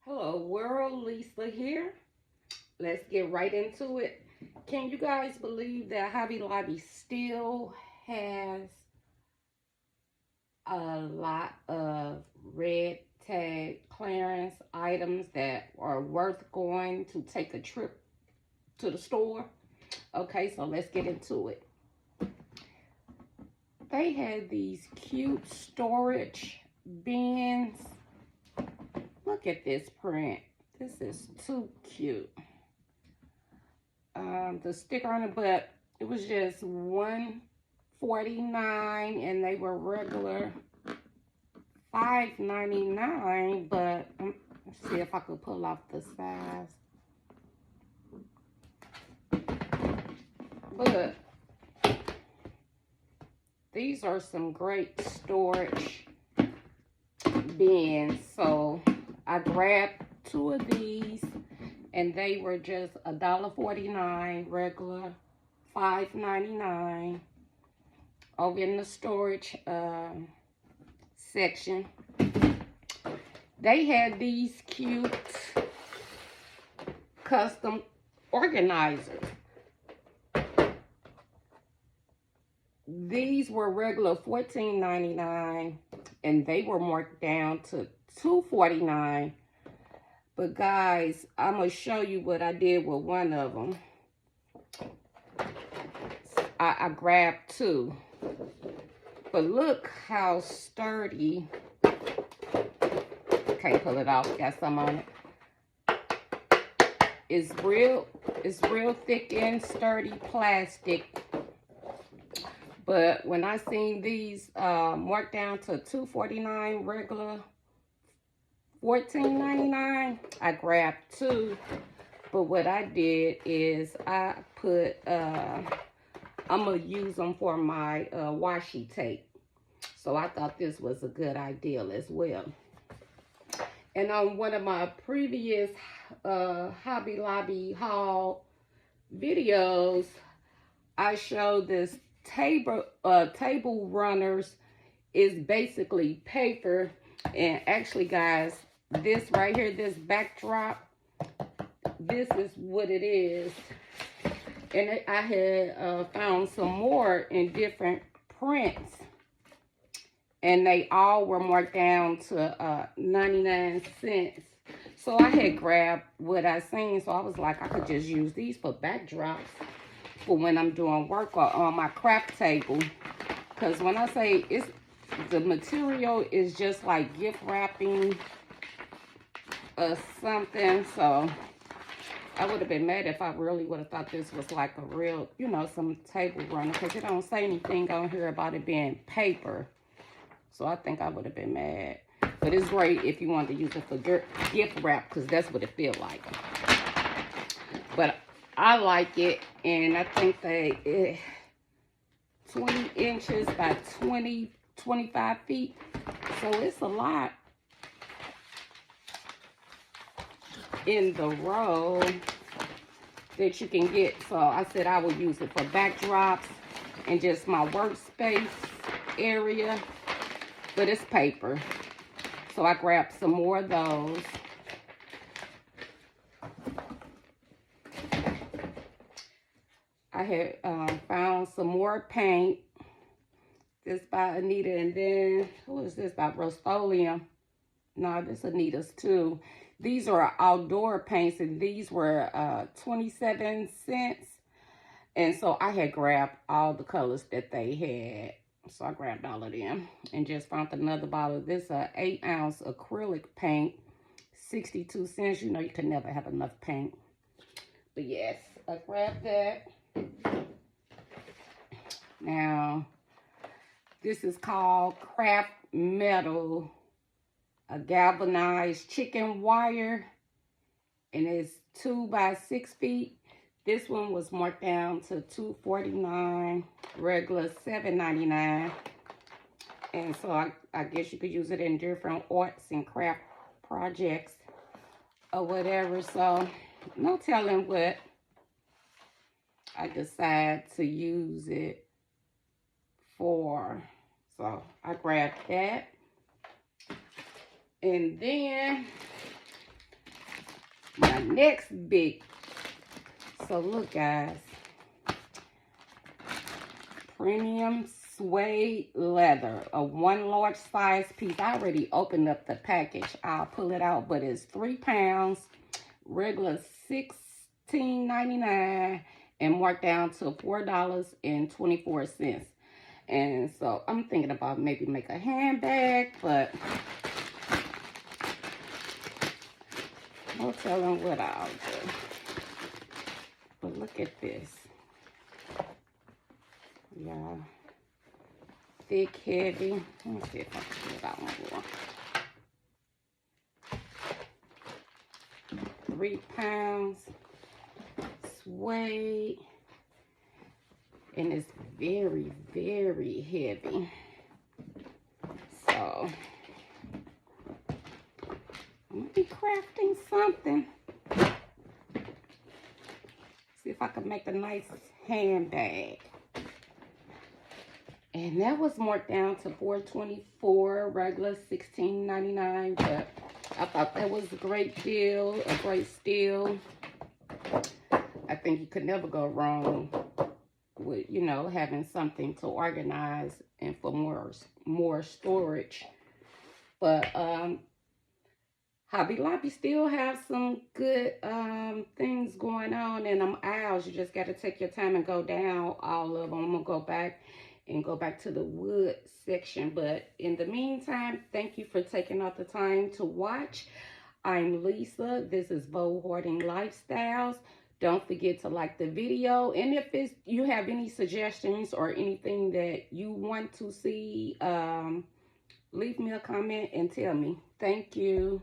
Hello world, Lisa here. Let's get right into it. Can you guys believe that Hobby Lobby still has a lot of red tag clearance items that are worth going to take a trip to the store? Okay, so let's get into it. They had these cute storage bins. Look at this print. This is too cute. The sticker on it, but it was just $1.49 and they were regular $5.99. But let's see if I could pull off the size. But these are some great storage bins. So I grabbed two of these and they were just $1.49, regular $5.99 over in the storage section. They had these cute custom organizers. These were regular $14.99 and they were marked down to $2.49. But guys, I'm going to show you what I did with one of them. I grabbed two. But look how sturdy. Can't pull it off. Got some on it. It's real thick and sturdy plastic. But when I seen these marked down to $2.49 regular $14.99, I grabbed two. But what I did is I put I'm gonna use them for my washi tape. So I thought this was a good idea as well. And on one of my previous Hobby Lobby haul videos, I showed this table runners is basically paper. And actually guys, this right here, this backdrop, this is what it is. And I had found some more in different prints, and they all were marked down to 99 cents. So I had grabbed what I seen, so I was like, I could just use these for backdrops for when I'm doing work or on my craft table. Because when I say it's, the material is just like gift wrapping or something. So I would have been mad if I really would have thought this was like a real, you know, some table runner. Because it don't say anything on here about it being paper. So I think I would have been mad. But it's great if you want to use it for gift wrap. Because that's what it feels like. But I like it. And I think they 20 inches by 25 feet. So it's a lot in the row that you can get. So I said I would use it for backdrops and just my workspace area. But it's paper. So I grabbed some more of those. I had found some more paint. This by Anita, and then who is this by Rust-Oleum? No, this Anita's too. These are outdoor paints, and these were 27 cents. And so I had grabbed all the colors that they had. So I grabbed all of them and just found another bottle. This 8-ounce acrylic paint, 62 cents. You know you can never have enough paint. But yes, I grabbed that. Now, this is called Craft Metal, a galvanized chicken wire, and it's 2 by 6 feet. This one was marked down to $2.49, regular $7.99. And so I guess you could use it in different arts and craft projects or whatever. So no telling what I decide to use it for. So I grabbed that. And then My next big, so look guys, premium suede leather, a 1 large size piece. I already opened up the package. I'll pull it out, but it's 3 pounds, regular $16.99 and marked down to $4.24. And so I'm thinking about maybe make a handbag, but no telling what I'll do. But look at this. Yeah. Thick, heavy. Let me see if I can get out one more. 3 pounds. Suede. And it's very, very heavy. So, I'm going to be crafting something. See if I can make a nice handbag. And that was marked down to $4.24, regular $16.99. But I thought that was a great deal, a great steal. I think you could never go wrong with, you know, having something to organize and for more storage. But Hobby Lobby still have some good things going on in them aisles. You just got to take your time and go down all of them. I'm gonna go back to the wood section. But in the meantime, thank you for taking out the time to watch. I'm Lisa. This is Vogue Hoarding Lifestyles. Don't forget to like the video. And if you have any suggestions or anything that you want to see, leave me a comment and tell me. Thank you.